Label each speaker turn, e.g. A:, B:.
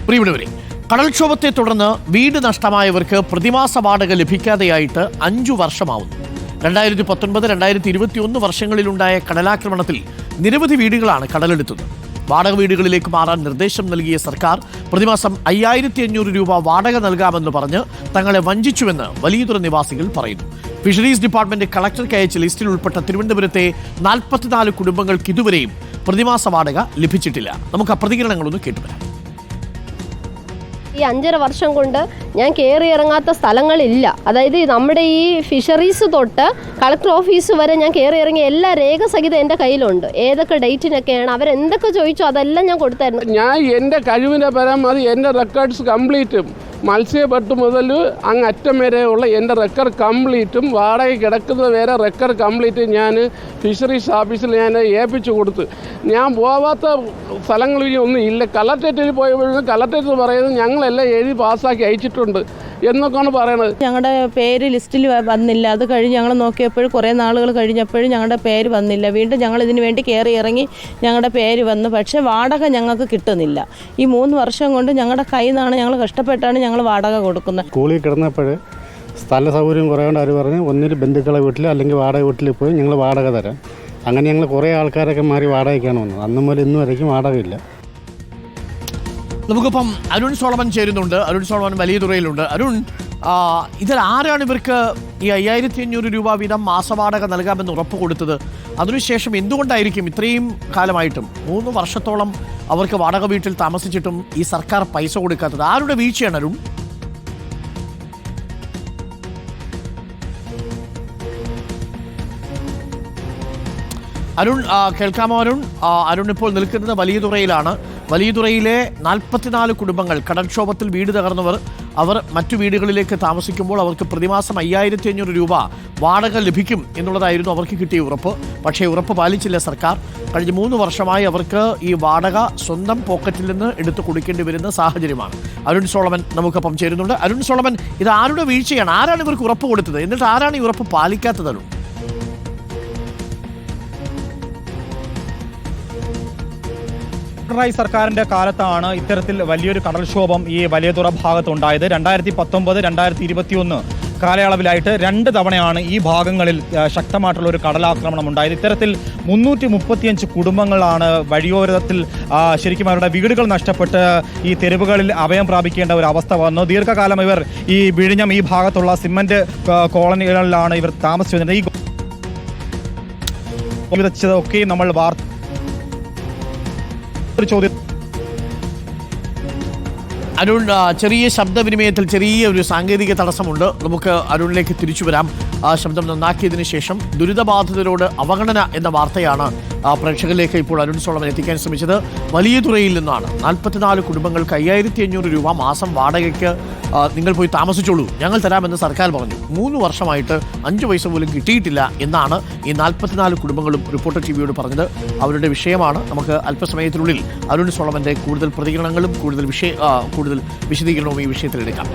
A: പ്രിയപ്പെട്ടവരെ, കടൽക്ഷോഭത്തെ തുടർന്ന് വീട് നഷ്ടമായവർക്ക് പ്രതിമാസ വാടക ലഭിക്കാതെയായിട്ട് 5 വർഷമാവുന്നു. 2019, 2021 വർഷങ്ങളിലുണ്ടായ കടലാക്രമണത്തിൽ നിരവധി വീടുകളാണ് കടലെടുത്തത്. വാടക വീടുകളിലേക്ക് മാറാൻ നിർദ്ദേശം നൽകിയ സർക്കാർ പ്രതിമാസം 5500 രൂപ വാടക നൽകാമെന്ന് പറഞ്ഞ് തങ്ങളെ വഞ്ചിച്ചുവെന്ന് വലിയതുറ നിവാസികൾ പറയുന്നു. ഫിഷറീസ് ഡിപ്പാർട്ട്മെന്റ് കളക്ടർക്ക് അയച്ച ലിസ്റ്റിൽ ഉൾപ്പെട്ട തിരുവനന്തപുരത്തെ 44 കുടുംബങ്ങൾക്ക് ഇതുവരെയും പ്രതിമാസ വാടക ലഭിച്ചിട്ടില്ല. നമുക്ക് ആ പ്രതികരണങ്ങളൊന്ന് കേട്ടുവരാം.
B: ഈ 5.5 വർഷം കൊണ്ട് ഞാൻ കയറി ഇറങ്ങാത്ത സ്ഥലങ്ങളില്ല. അതായത് നമ്മുടെ ഈ ഫിഷറീസ് തൊട്ട് കളക്ടർ ഓഫീസ് വരെ ഞാൻ കയറി ഇറങ്ങിയ എല്ലാ രേഖ സഹിതം എൻ്റെ കയ്യിലുണ്ട്. ഏതൊക്കെ ഡേറ്റിനൊക്കെയാണ് അവരെന്തൊക്കെ ചോദിച്ചോ അതെല്ലാം ഞാൻ കൊടുത്തായിരുന്നു.
C: ഞാൻ എൻ്റെ കഴിവിൻ്റെ പരമാവധി എൻ്റെ റെക്കോർഡ്സ് കംപ്ലീറ്റും മത്സ്യബട്ട് മുതൽ അങ്ങ് അറ്റം വരെയുള്ള എൻ്റെ റെക്കോർഡ് കംപ്ലീറ്റും വാടക കിടക്കുന്നത് വരെ റെക്കോർഡ് കംപ്ലീറ്റ് ഞാൻ ഫിഷറീസ് ഓഫീസിൽ ഞാൻ ഏൽപ്പിച്ചു കൊടുത്ത്. ഞാൻ പോവാത്ത സ്ഥലങ്ങളിൽ ഒന്നും ഇല്ല. കളക്ടറേറ്റിൽ പോയപ്പോഴും കളക്ടറേറ്റ് പറയുന്നത് ഞങ്ങളെല്ലാം എഴുതി പാസ്സാക്കി അയച്ചിട്ടുണ്ട് എന്നൊക്കെയാണ് പറയണത്.
D: ഞങ്ങളുടെ പേര് ലിസ്റ്റിൽ വന്നില്ല. അത് കഴിഞ്ഞ് ഞങ്ങൾ നോക്കിയപ്പോഴും കുറേ നാളുകൾ കഴിഞ്ഞപ്പോഴും ഞങ്ങളുടെ പേര് വന്നില്ല. വീണ്ടും ഞങ്ങൾ ഇതിന് വേണ്ടി കയറി ഇറങ്ങി ഞങ്ങളുടെ പേര് വന്നു. പക്ഷേ വാടക ഞങ്ങൾക്ക് കിട്ടുന്നില്ല. ഈ 3 വർഷം കൊണ്ട് ഞങ്ങളുടെ കയ്യിൽ നിന്നാണ് ഞങ്ങൾ കഷ്ടപ്പെട്ടാണ് ഞങ്ങൾ വാടക കൊടുക്കുന്നത്.
E: സ്കൂളിൽ കിടന്നപ്പോൾ സ്ഥല സൗകര്യം കുറേകൊണ്ട് അവർ പറഞ്ഞ് ഒന്നിൽ ബന്ധുക്കളെ വീട്ടിൽ അല്ലെങ്കിൽ വാടക വീട്ടിൽ പോയി ഞങ്ങൾ വാടക തരാം. അങ്ങനെ ഞങ്ങൾ കുറേ ആൾക്കാരൊക്കെ മാറി വാടകയ്ക്കാണ് വന്നത്. അന്ന് മുതൽ ഇന്ന് വരയ്ക്കും വാടകയില്ല.
A: നമുക്കിപ്പം അരുൺ സോളമൻ ചേരുന്നുണ്ട്. അരുൺ സോളമൻ വലിയതുറയിലുണ്ട്. അരുൺ, ഇതിൽ ആരാണ് ഇവർക്ക് ഈ 5500 രൂപ വീതം മാസവാടക നൽകാമെന്ന് ഉറപ്പ് കൊടുത്തത്? അതിനുശേഷം എന്തുകൊണ്ടായിരിക്കും ഇത്രയും കാലമായിട്ടും 3 വർഷത്തോളം അവർക്ക് വാടക വീട്ടിൽ താമസിച്ചിട്ടും ഈ സർക്കാർ പൈസ കൊടുക്കാത്തത്? ആരുടെ വീഴ്ചയാണ് അരുൺ? അരുൺ കേൾക്കാമോ? അരുൺ ഇപ്പോൾ നിൽക്കുന്നത് വലിയതുറയിലാണ്. വലിയതുറയിലെ 44 കുടുംബങ്ങൾ കടൽക്ഷോഭത്തിൽ വീട് തകർന്നവർ അവർ മറ്റു വീടുകളിലേക്ക് താമസിക്കുമ്പോൾ അവർക്ക് പ്രതിമാസം 5500 രൂപ വാടക ലഭിക്കും എന്നുള്ളതായിരുന്നു അവർക്ക് കിട്ടിയ ഉറപ്പ്. പക്ഷേ ഉറപ്പ് പാലിച്ചില്ല സർക്കാർ. കഴിഞ്ഞ 3 വർഷമായി അവർക്ക് ഈ വാടക സ്വന്തം പോക്കറ്റിൽ നിന്ന് എടുത്തു കൊടുക്കേണ്ടി വരുന്ന സാഹചര്യമാണ്. അരുൺ സോളമൻ നമുക്കൊപ്പം ചേരുന്നുണ്ട്. അരുൺ സോളമൻ, ഇത് ആരുടെ വീഴ്ചയാണ്? ആരാണ് ഇവർക്ക് ഉറപ്പ് കൊടുത്തത്? എന്നിട്ട് ആരാണ് ഈ ഉറപ്പ് പാലിക്കാത്തത്? അരുൺ,
F: പിണറായി സർക്കാരിന്റെ കാലത്താണ് ഇത്തരത്തിൽ വലിയൊരു കടൽക്ഷോഭം ഈ വലിയതുറ ഭാഗത്തുണ്ടായത്. 2019, 2021 കാലയളവിലായിട്ട് 2 തവണയാണ് ഈ ഭാഗങ്ങളിൽ ശക്തമായിട്ടുള്ള ഒരു കടലാക്രമണം ഉണ്ടായത്. ഇത്തരത്തിൽ 335 കുടുംബങ്ങളാണ് വഴിയോരത്തിൽ ശരിക്കും അവരുടെ വീടുകൾ നഷ്ടപ്പെട്ട് ഈ തെരുവുകളിൽ അഭയം പ്രാപിക്കേണ്ട ഒരു അവസ്ഥ വന്നു. ദീർഘകാലം ഇവർ ഈ വിഴിഞ്ഞം ഈ ഭാഗത്തുള്ള സിമന്റ് കോളനികളിലാണ് ഇവർ താമസിച്ചു വരുന്നത്. ഈ ഒക്കെ നമ്മൾ
A: അരുൺ, ചെറിയ ശബ്ദവിനിമയത്തിൽ ചെറിയ ഒരു സാങ്കേതിക തടസ്സമുണ്ട്. നമുക്ക് അരുണിലേക്ക് തിരിച്ചു വരാം. ആ ശബ്ദം നന്നാക്കിയതിനു ശേഷം ദുരിതബാധിതരോട് അവഗണന എന്ന വാർത്തയാണ് പ്രേക്ഷകരിലേക്ക് ഇപ്പോൾ അരുൺ സോളമൻ എത്തിക്കാൻ ശ്രമിച്ചത്. വലിയതുറയിൽ നിന്നാണ് 44 കുടുംബങ്ങൾക്ക് 5500 രൂപ മാസം വാടകയ്ക്ക് നിങ്ങൾ പോയി താമസിച്ചോളൂ, ഞങ്ങൾ തരാമെന്ന് സർക്കാർ പറഞ്ഞു. 3 വർഷമായിട്ട് 5 പൈസ പോലും കിട്ടിയിട്ടില്ല എന്നാണ് ഈ 44 കുടുംബങ്ങളും റിപ്പോർട്ടർ ടിവിയോട് പറഞ്ഞത്. അവരുടെ വിഷയമാണ്. നമുക്ക് അല്പസമയത്തിനുള്ളിൽ അരുൺ സോളമന്റെ കൂടുതൽ പ്രതികരണങ്ങളും കൂടുതൽ വിശദീകരണവും ഈ വിഷയത്തിൽ എടുക്കാം.